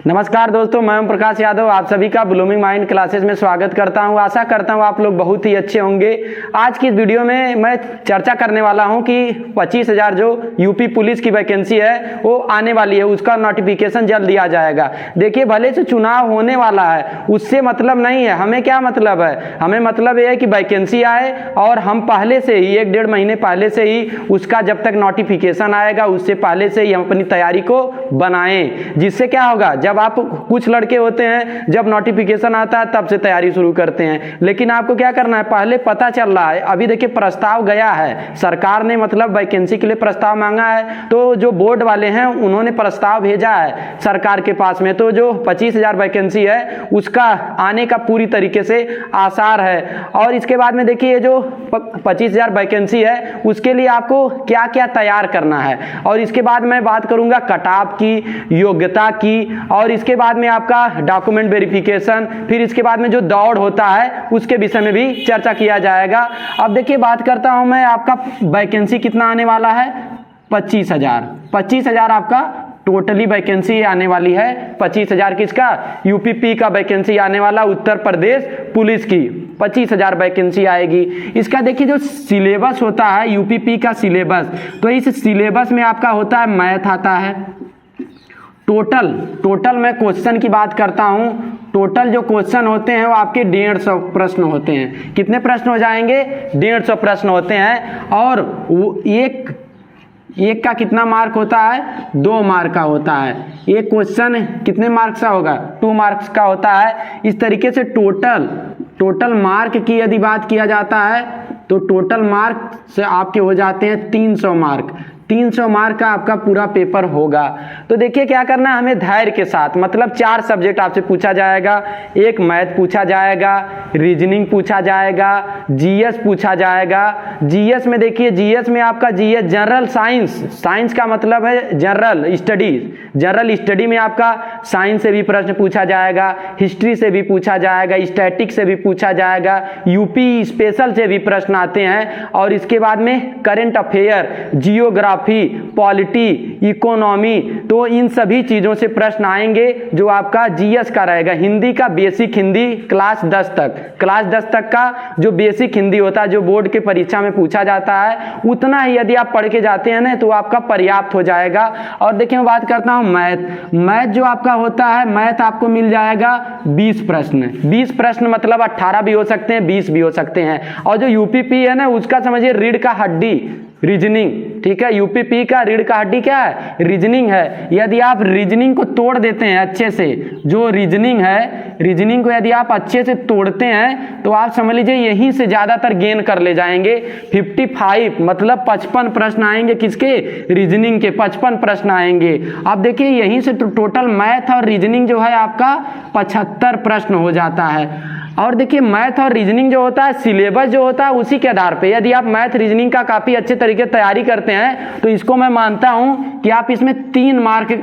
नमस्कार दोस्तों, मैं ओम प्रकाश यादव आप सभी का ब्लूमिंग माइंड क्लासेस में स्वागत करता हूं। आशा करता हूं आप लोग बहुत ही अच्छे होंगे। आज की इस वीडियो में मैं चर्चा करने वाला हूं कि 25,000 जो यूपी पुलिस की वैकेंसी है वो आने वाली है, उसका नोटिफिकेशन जल्द दिया जाएगा। देखिए, भले से चुनाव होने वाला है, उससे मतलब नहीं है। हमें क्या मतलब है? हमें मतलब ये है कि वैकेंसी आए और हम पहले से ही 1-1.5 महीने पहले से ही उसका जब तक नोटिफिकेशन आएगा उससे पहले से ही हम अपनी तैयारी को बनाएं। जिससे क्या होगा, जब आप कुछ लड़के होते हैं जब नोटिफिकेशन आता है तब से तैयारी शुरू करते हैं, लेकिन आपको क्या करना है, पहले पता चल रहा है। अभी देखिए, प्रस्ताव गया है, सरकार ने मतलब वैकेंसी के लिए प्रस्ताव मांगा है, तो जो बोर्ड वाले हैं उन्होंने प्रस्ताव भेजा है सरकार के पास में। तो जो 25,000 वैकेंसी है उसका आने का पूरी तरीके से आसार है। और इसके बाद में देखिए, जो 25,000 वैकेंसी है उसके लिए आपको क्या क्या तैयार करना है, और इसके बाद मैं बात करूंगा कटऑफ की, योग्यता की, और इसके बाद में आपका डॉक्यूमेंट वेरिफिकेशन, फिर इसके बाद में जो दौड़ होता है उसके विषय में भी चर्चा किया जाएगा। अब देखिए, बात करता हूं मैं, आपका वैकेंसी कितना आने वाला है? 25,000 आपका टोटली वैकेंसी आने वाली है। 25,000 किसका? यूपीपी का वैकेंसी आने वाला, उत्तर प्रदेश पुलिस की 25,000 वैकेंसी आएगी। इसका देखिए, जो सिलेबस होता है यूपीपी का सिलेबस, तो इस सिलेबस में आपका होता है मैथ आता है। टोटल मैं क्वेश्चन की बात करता हूं, टोटल जो क्वेश्चन होते हैं वो आपके 150 प्रश्न होते हैं। कितने प्रश्न हो जाएंगे? 150 प्रश्न होते हैं। और वो एक का कितना मार्क होता है? 2 मार्क का होता है। एक क्वेश्चन कितने मार्क्स का होगा? 2 मार्क्स का होता है। इस तरीके से टोटल मार्क की यदि बात किया जाता है तो टोटल मार्क से आपके हो जाते हैं 300 मार्क। 300 मार्क का आपका पूरा पेपर होगा। तो देखिए, क्या करना है हमें, धैर्य के साथ, मतलब 4 सब्जेक्ट आपसे पूछा जाएगा। एक मैथ पूछा जाएगा, रीजनिंग पूछा जाएगा, जीएस पूछा जाएगा। जीएस में देखिए, जीएस में आपका जीएस जनरल साइंस का मतलब है जनरल स्टडी में आपका साइंस से भी प्रश्न पूछा जाएगा, हिस्ट्री से भी पूछा जाएगा, स्टैटिक से भी पूछा जाएगा, यूपी स्पेशल से भी प्रश्न आते हैं। और इसके बाद में current affair, geography, polity, economy, तो इन सभी चीजों से प्रश्न आएंगे जो आपका जीएस का रहेगा। हिंदी का बेसिक हिंदी क्लास 10 तक का जो बेसिक हिंदी होता है, जो बोर्ड के परीक्षा में पूछा जाता है, उतना ही यदि आप पढ़ के जाते हैं ना तो आपका पर्याप्त हो जाएगा। और देखिए, मैं बात करता हूं मैथ जो आपका होता है, मैथ आपको मिल जाएगा 20 प्रश्न, मतलब 18 भी हो सकते हैं, 20 भी हो सकते हैं। और जो यूपीपी है ना, उसका समझिए रीढ़ का हड्डी रीजनिंग, ठीक है। यूपीपी का रीढ़ का हड्डी क्या है? रीजनिंग है। यदि आप रीजनिंग को तोड़ देते हैं अच्छे से, जो रीजनिंग है, रीजनिंग को यदि आप अच्छे से तोड़ते हैं तो आप समझ लीजिए यहीं से ज्यादातर गेन कर ले जाएंगे। 55 मतलब 55 प्रश्न आएंगे। किसके? रीजनिंग के 55 प्रश्न आएंगे। अब देखिए, यहीं से टोटल मैथ और रीजनिंग जो है आपका 75 प्रश्न हो जाता है। और देखिए, मैथ और रीजनिंग जो होता है, सिलेबस जो होता है उसी के आधार पे यदि आप मैथ रीजनिंग का काफी अच्छे तरीके तैयारी करते हैं तो इसको मैं मानता हूं कि आप इसमें 3 मार्क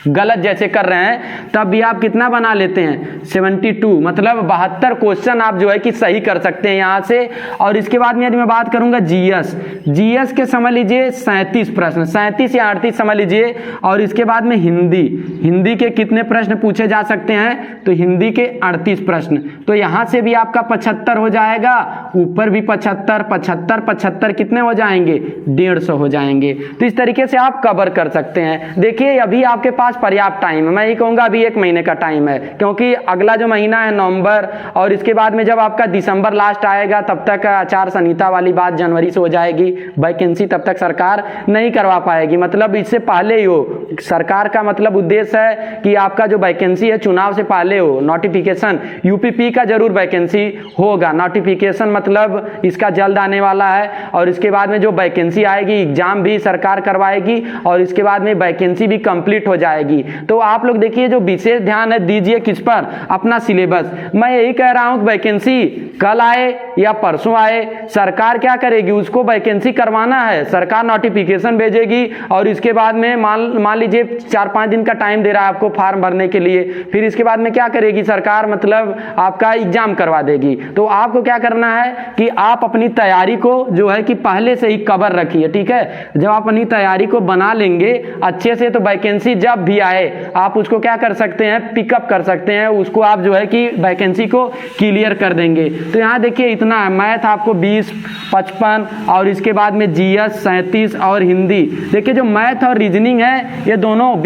गलत जैसे कर रहे हैं तब भी आप कितना बना लेते हैं? 72, मतलब 72 क्वेश्चन आप जो है कि सही कर सकते हैं यहां से। और इसके बाद में यदि मैं बात करूंगा जीएस के समझ लीजिए 37 प्रश्न, 37 या 38 समझ लीजिए। और इसके बाद में हिंदी के कितने प्रश्न पूछे जा सकते हैं? तो हिंदी के 38 प्रश्न, तो यहां से भी आपका 75 हो जाएगा, ऊपर भी 75 कितने हो जाएंगे? 150 हो जाएंगे। तो इस तरीके से आप कवर कर सकते हैं। देखिए, अभी आपके पास पर्याप्त टाइम है। मैं ये कहूंगा अभी 1 महीने का टाइम है, क्योंकि अगला जो महीना है नवंबर, और इसके बाद में जब आपका दिसंबर लास्ट आएगा तब तक आचार संहिता वाली बात जनवरी से हो जाएगी। वैकेंसी तब तक सरकार नहीं करवा पाएगी, मतलब इससे पहले ही हो। सरकार का मतलब उद्देश्य है कि आपका जो वैकेंसी है चुनाव से पहले हो। नोटिफिकेशन यूपीपी का जरूर वैकेंसी होगा, नोटिफिकेशन मतलब इसका जल्द आने वाला है। और इसके बाद में जो वैकेंसी आएगी, एग्जाम भी सरकार करवाएगी, और इसके बाद में वैकेंसी भी कंप्लीट हो जाएगी। तो आप लोग देखिए, जो विशेष ध्यान है दीजिए किस पर? अपना सिलेबस। मैं यही कह रहा हूं कि वैकेंसी कल आए या परसों आए, सरकार क्या करेगी? उसको वैकेंसी करवाना है, सरकार नोटिफिकेशन भेजेगी, और इसके बाद में मान लीजिए 4-5 दिन का टाइम दे रहा है आपको फॉर्म भरने के लिए। फिर इसके बाद में क्या करेगी सरकार? मतलब आपका एग्जाम करवा देगी। तो आपको क्या करना है कि आप अपनी तैयारी को जो है कि पहले से ही कवर रखिए, ठीक है। जब आप अपनी तैयारी को बना लेंगे अच्छे से, तो वैकेंसी जब भी आए आप उसको क्या कर सकते हैं, पिकअप कर सकते हैं, उसको आप जो है कि वैकेंसी को क्लियर कर देंगे। तो यहाँ देखिए इतना है, मैथ आपको 20, 55 और इसके बाद में जीएस 37 और हिंदी। देखिए जो मैथ और रीजनिंग है ये दोनों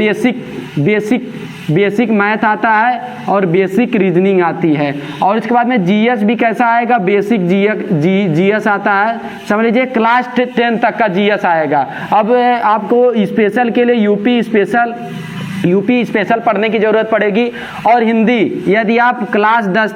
बेसिक मैथ आता है और बेसिक रीजनिंग आती है। और इसके बाद में जीएस भी कैसा आएगा, बेसिक जीएस आता है, समझ लीजिए क्लास 10 तक का जीएस आएगा। अब आपको स्पेशल के लिए यूपी स्पेशल पढ़ने की ज़रूरत पड़ेगी। और हिंदी यदि आप क्लास 10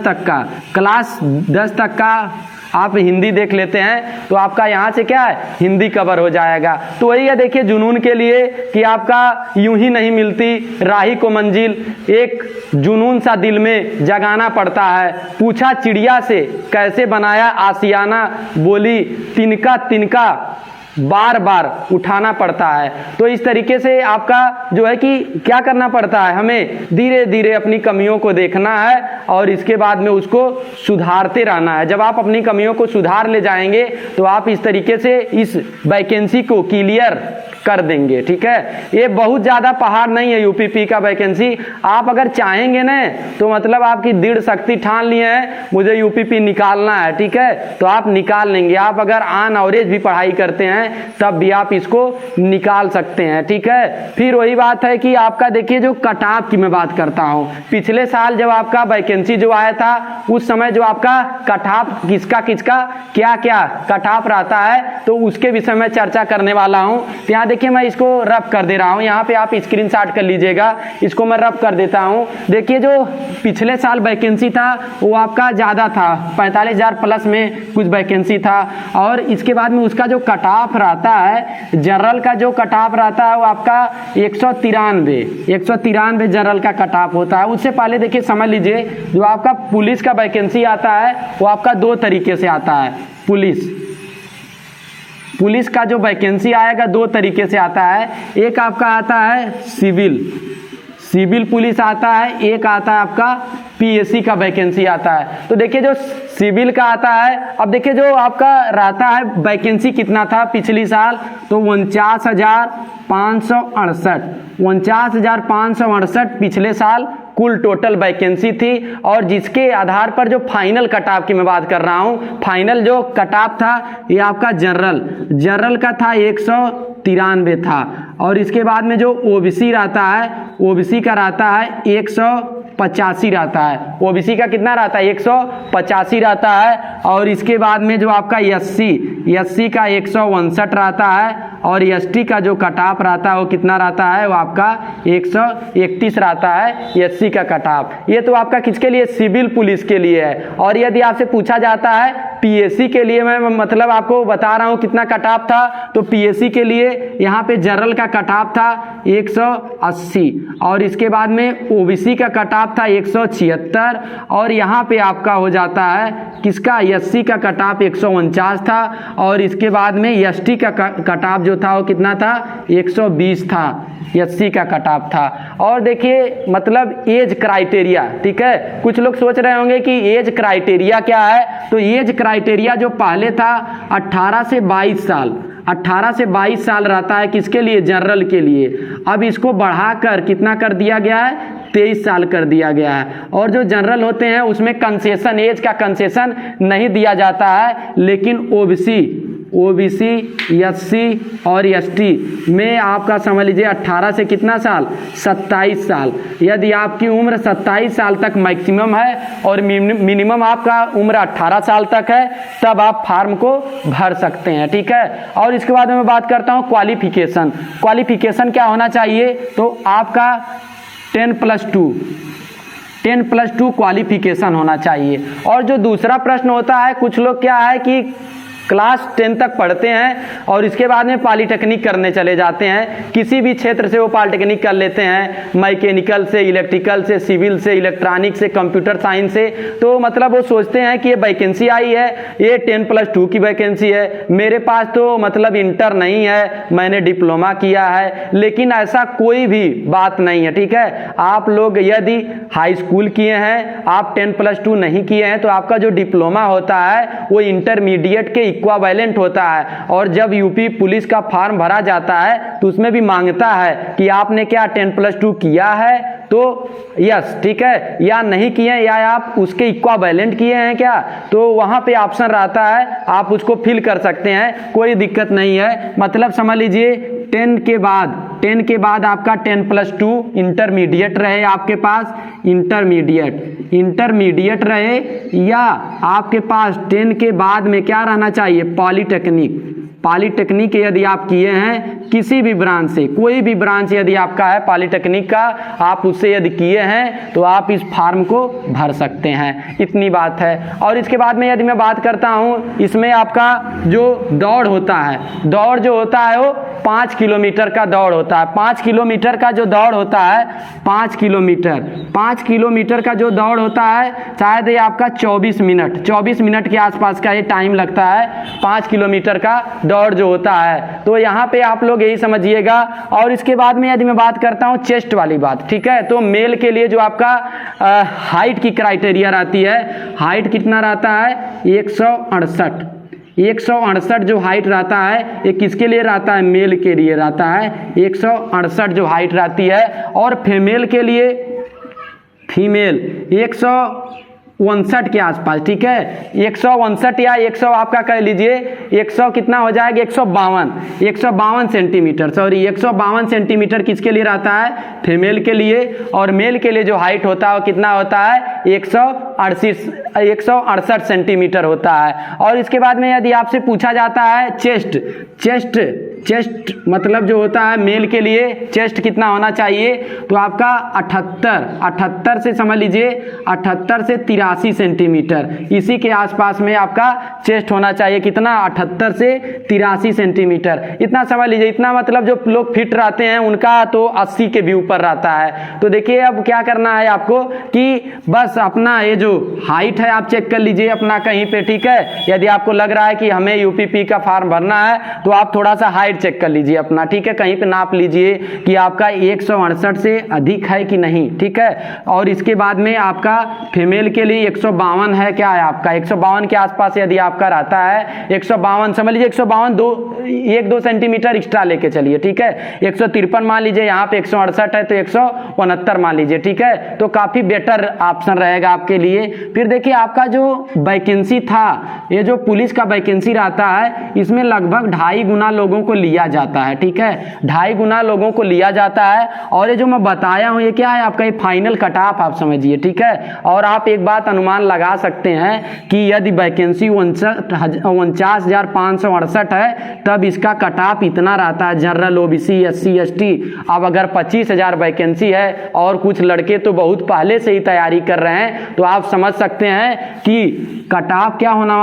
तक का आप हिंदी देख लेते हैं तो आपका यहाँ से क्या है, हिंदी कवर हो जाएगा। तो वही है देखिए जुनून के लिए कि आपका यूं ही नहीं मिलती राही को मंजिल, एक जुनून सा दिल में जगाना पड़ता है। पूछा चिड़िया से कैसे बनाया आशियाना, बोली तिनका तिनका बार बार उठाना पड़ता है। तो इस तरीके से आपका जो है कि क्या करना पड़ता है, हमें धीरे धीरे अपनी कमियों को देखना है और इसके बाद में उसको सुधारते रहना है। जब आप अपनी कमियों को सुधार ले जाएंगे तो आप इस तरीके से इस वैकेंसी को क्लियर कर देंगे। ठीक है, ये बहुत ज़्यादा पहाड़ नहीं है यूपीपी का वैकेंसी। आप अगर चाहेंगे ना तो मतलब आपकी दृढ़ शक्ति ठान लिए हैं मुझे यूपीपी निकालना है, ठीक है, तो आप निकाल लेंगे। आप अगर ऑन एवरेज भी पढ़ाई करते हैं तब भी आप इसको निकाल सकते हैं। ठीक है, फिर वही बात है कि आपका देखिए जो कट ऑफ की मैं बात करता हूँ, पिछले साल जब आपका वैकेंसी जो आया था उस समय जो आपका कट ऑफ किसका क्या क्या कट ऑफ रहता है तो उसके विषय में चर्चा करने वाला हूँ। तो यहाँ देखिए मैं इसको रब कर दे रहा हूँ, यहाँ पे आप स्क्रीनशॉट कर लीजिएगा, इसको मैं रब कर देता हूँ। देखिए जो पिछले साल वैकेंसी था वो आपका ज़्यादा था, 45,000 प्लस में कुछ वैकेंसी था। और इसके बाद में उसका जो कट ऑफ रहता है, जनरल का जो कट ऑफ रहता है वो आपका 193 जनरल का कट ऑफ होता है। उससे पहले देखिए समझ लीजिए जो आपका पुलिस का वैकेंसी आता है वो आपका 2 तरीके से आता है। पुलिस का जो वैकेंसी आएगा 2 तरीके से आता है। एक आपका आता है सिविल पुलिस आता है, एक आता है आपका पीएससी का वैकेंसी आता है। तो देखिए जो सिविल का आता है, अब देखिए जो आपका रहता है वैकेंसी कितना था पिछली साल तो 49,568 पिछले साल कुल टोटल वैकेंसी थी। और जिसके आधार पर जो फाइनल कट ऑफ की मैं बात कर रहा हूँ, फाइनल जो कट ऑफ था ये आपका जनरल का था 193 था। और इसके बाद में जो ओबीसी रहता है, ओबीसी का रहता है 185 रहता है। ओबीसी का कितना रहता है, 185 रहता है। और इसके बाद में जो आपका एससी का 159 रहता है। और एसटी का जो कट ऑफ रहता है वो कितना रहता है, वो आपका 131 रहता है एससी का कट ऑफ। ये तो आपका किसके लिए, सिविल पुलिस के लिए है। और यदि आपसे पूछा जाता है पीएससी के लिए, मैं मतलब आपको बता रहा हूँ कितना कट ऑफ था, तो पीएससी के लिए यहाँ पे जनरल का कट ऑफ था 180 और इसके बाद में ओबीसी का कट ऑफ था 176 और यहाँ पे आपका हो जाता है किसका, एससी का कट ऑफ 149 था। और इसके बाद में एसटी का कट ऑफ जो था वो कितना था, 120 था, एससी का कट ऑफ था। और देखिए मतलब एज क्राइटेरिया, ठीक है, कुछ लोग सोच रहे होंगे कि एज क्राइटेरिया क्या है। तो एज क्राइटेरिया जो पहले था 18 से 22 साल रहता है किसके लिए, जनरल के लिए। अब इसको बढ़ाकर कितना कर दिया गया है, 23 साल कर दिया गया है। और जो जनरल होते हैं उसमें कंसेशन, एज का कंसेशन नहीं दिया जाता है, लेकिन ओबीसी एससी और एसटी में आपका समझ लीजिए 18 से कितना साल, 27 साल। यदि आपकी उम्र 27 साल तक मैक्सिमम है और मिनिमम आपका उम्र 18 साल तक है, तब आप फॉर्म को भर सकते हैं। ठीक है, और इसके बाद मैं बात करता हूँ क्वालिफिकेशन क्या होना चाहिए। तो आपका 10+2 क्वालिफिकेशन होना चाहिए। और जो दूसरा प्रश्न होता है, कुछ लोग क्या है कि क्लास 10 तक पढ़ते हैं और इसके बाद में पॉलिटेक्निक करने चले जाते हैं, किसी भी क्षेत्र से वो पॉलिटेक्निक कर लेते हैं, मैकेनिकल से, इलेक्ट्रिकल से, सिविल से, इलेक्ट्रॉनिक से, कंप्यूटर साइंस से। तो मतलब वो सोचते हैं कि ये वैकेंसी आई है, ये 10+2 की वैकेंसी है, मेरे पास तो मतलब इंटर नहीं है, मैंने डिप्लोमा किया है। लेकिन ऐसा कोई भी बात नहीं है। ठीक है, आप लोग यदि हाई स्कूल किए हैं, आप 10+2 नहीं किए हैं, तो आपका जो डिप्लोमा होता है वो इंटरमीडिएट के इक्विवेलेंट होता है। और जब यूपी पुलिस का फॉर्म भरा जाता है तो उसमें भी मांगता है कि आपने क्या 10+2 किया है, तो यस, ठीक है, या नहीं किए हैं, या आप उसके इक्विवेलेंट किए हैं क्या, तो वहां पे ऑप्शन रहता है, आप उसको फिल कर सकते हैं, कोई दिक्कत नहीं है। मतलब समझ लीजिए 10 के बाद आपका 10+2 इंटरमीडिएट रहे आपके पास, इंटरमीडिएट रहे, या आपके पास 10 के बाद में क्या रहना चाहिए, पॉलीटेक्निक यदि आप किए हैं किसी भी ब्रांच से, कोई भी ब्रांच यदि आपका है पॉलीटेक्निक का, आप उससे यदि किए हैं तो आप इस फॉर्म को भर सकते हैं, इतनी बात है। और इसके बाद में यदि मैं बात करता हूं, इसमें आपका जो दौड़ होता है, दौड़ जो होता है वो 5 किलोमीटर का दौड़ होता है। 5 किलोमीटर का जो दौड़ होता है, 5 किलोमीटर का जो दौड़ होता है, शायद ये आपका 24 मिनट के आसपास का ये टाइम लगता है 5 किलोमीटर का दौड़ जो होता है। तो यहाँ पे आप लोग यही समझिएगा। और इसके बाद में यदि मैं बात करता हूँ चेस्ट वाली बात, ठीक है, तो मेल के लिए जो आपका हाइट की क्राइटेरिया रहती है, हाइट कितना रहता है, 168 जो हाइट रहता है, ये किसके लिए रहता है, मेल के लिए रहता है, 168 जो हाइट रहती है। और फीमेल के लिए, फीमेल 159 के आसपास, ठीक है, 159 या 100 आपका कह लीजिए, 100 कितना हो जाएगा, 152 सेंटीमीटर, सॉरी 152 सेंटीमीटर किसके लिए रहता है, फीमेल के लिए। और मेल के लिए जो हाइट होता है वो कितना होता है, 168 सेंटीमीटर होता है। और इसके बाद में यदि आपसे पूछा जाता है चेस्ट मतलब जो होता है मेल के लिए चेस्ट कितना होना चाहिए, तो आपका 78 से समझ लीजिए 78 से 83 सेंटीमीटर, इसी के आसपास में आपका चेस्ट होना चाहिए, कितना, 78 से 83 सेंटीमीटर, इतना समझ लीजिए। इतना मतलब जो लोग फिट रहते हैं उनका तो 80 के भी ऊपर रहता है। तो देखिए अब क्या करना है आपको कि बस अपना ये जो हाइट है आप चेक कर लीजिए अपना कहीं पे, ठीक है। यदि आपको लग रहा है कि हमें यूपीपी का फॉर्म भरना है तो आप थोड़ा सा हाइट चेक कर लीजिए अपना, ठीक है, कहीं पे नाप लीजिए कि आपका 168 से अधिक है कि नहीं, ठीक है। और इसके बाद में आपका फीमेल के लिए 152 है, क्या है आपका 152 के आसपास यदि आपका रहता है, 152 समझ लीजिए, 152 सेंटीमीटर एक्स्ट्रा लेके चलिए, ठीक है, 153 मान लीजिए, यहाँ पे 168 है तो 169 मान लीजिए, ठीक है, तो काफी बेटर ऑप्शन रहेगा आपके लिए। फिर देखिए आपका जो वैकेंसी था, ये जो पुलिस का वैकेंसी रहता है, इसमें लगभग 2.5 गुना लोगों को लिया जाता है, ठीक है, 2.5 गुना लोगों को लिया जाता है। और ये जो मैं बताया हूं ये क्या है आपका, ये फाइनल कट ऑफ आप समझिए, ठीक है। और आप एक बात अनुमान लगा सकते हैं कि यदि वैकेंसी 49,568 है तब इसका कट ऑफ इतना रहता है, जनरल, ओबीसी, एससी, एसटी। अब अगर 25,000 वैकेंसी है और कुछ लड़के तो बहुत पहले से ही तैयारी कर रहे हैं, तो आप समझ सकते हैं कि कट ऑफ क्या होना,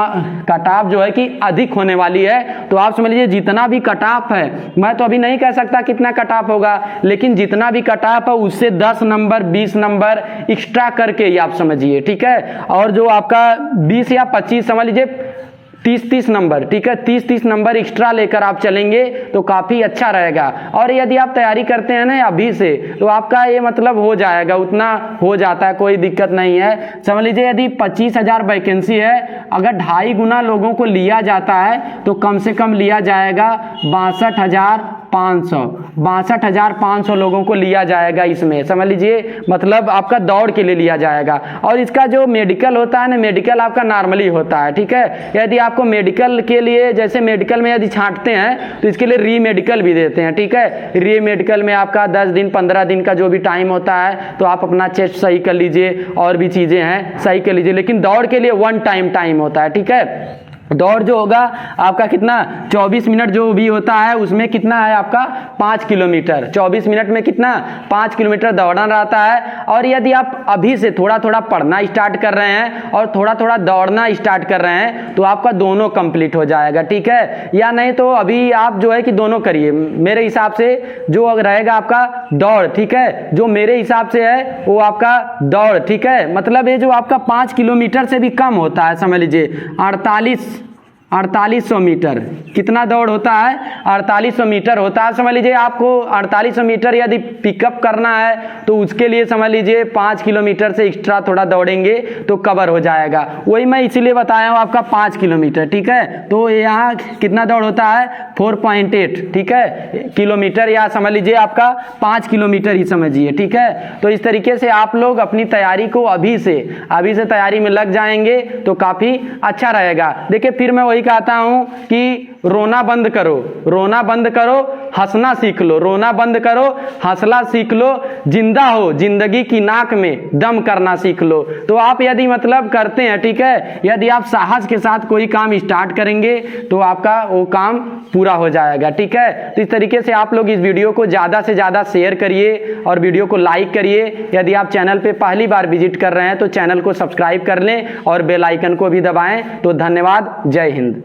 कट ऑफ जो है कि अधिक होने वाली है। तो आप समझ लीजिए जितना भी कट ऑफ है, मैं तो अभी नहीं कह सकता कितना कट ऑफ होगा, लेकिन जितना भी कट ऑफ है उससे 10 नंबर 20 नंबर एक्स्ट्रा करके ही आप समझिए, ठीक है। और जो आपका 20 या 25 समझ लीजिए 30 नंबर, ठीक है, 30 नंबर एक्स्ट्रा लेकर आप चलेंगे तो काफी अच्छा रहेगा। और यदि आप तैयारी करते हैं ना अभी से तो आपका ये मतलब हो जाएगा, उतना हो जाता है, कोई दिक्कत नहीं है। समझ लीजिए यदि 25,000 वैकेंसी है, अगर 2.5 गुना लोगों को लिया जाता है तो कम से कम लिया जाएगा 62,500 लोगों को लिया जाएगा इसमें, समझ लीजिए, मतलब आपका दौड़ के लिए लिया जाएगा। और इसका जो मेडिकल होता है ना, मेडिकल आपका नॉर्मली होता है, ठीक है। यदि आपको मेडिकल के लिए, जैसे मेडिकल में यदि छांटते हैं तो इसके लिए री मेडिकल भी देते हैं, ठीक है। री मेडिकल में आपका 10 दिन 15 दिन का जो भी टाइम होता है तो आप अपना चेस्ट सही कर लीजिए और भी चीजें हैं सही कर लीजिए, लेकिन दौड़ के लिए 1 टाइम होता है, ठीक है। दौड़ जो होगा आपका कितना 24 मिनट जो भी होता है उसमें कितना है आपका 5 किलोमीटर, 24 मिनट में कितना 5 किलोमीटर दौड़ना रहता है। और यदि आप अभी से थोड़ा थोड़ा पढ़ना स्टार्ट कर रहे हैं और थोड़ा थोड़ा दौड़ना स्टार्ट कर रहे हैं तो आपका दोनों कंप्लीट हो जाएगा, ठीक है। या नहीं तो अभी आप जो है कि दोनों करिए, मेरे हिसाब से जो रहेगा आपका दौड़, ठीक है, जो मेरे हिसाब से है वो आपका दौड़, ठीक है, मतलब ये जो आपका 5 किलोमीटर से भी कम होता है, समझ लीजिए 4800 मीटर। कितना दौड़ होता है? 4800 मीटर होता है। समझ लीजिए आपको 4800 मीटर यदि पिकअप करना है तो उसके लिए समझ लीजिए 5 किलोमीटर से एक्स्ट्रा थोड़ा दौड़ेंगे तो कवर हो जाएगा। वही मैं इसीलिए बताया हूँ आपका 5 किलोमीटर, ठीक है। तो यहाँ कितना दौड़ होता है? 4.8, ठीक है, किलोमीटर, या समझ लीजिए आपका 5 किलोमीटर ही समझिए, ठीक है। तो इस तरीके से आप लोग अपनी तैयारी को अभी से तैयारी में लग जाएंगे तो काफ़ी अच्छा रहेगा। देखिए फिर मैं वही कहता हूं कि रोना बंद करो, रोना बंद करो, हंसना सीख लो, रोना बंद करो, हंसना सीख लो, जिंदा हो, जिंदगी की नाक में दम करना सीख लो। तो आप यदि मतलब करते हैं, ठीक है, यदि आप साहस के साथ कोई काम स्टार्ट करेंगे तो आपका वो काम पूरा हो जाएगा, ठीक है। तो इस तरीके से आप लोग इस वीडियो को ज़्यादा से ज़्यादा शेयर करिए और वीडियो को लाइक करिए। यदि आप चैनल पे पहली बार विजिट कर रहे हैं तो चैनल को सब्सक्राइब कर लें और बेल आइकन को भी दबाएं। तो धन्यवाद, जय हिंद।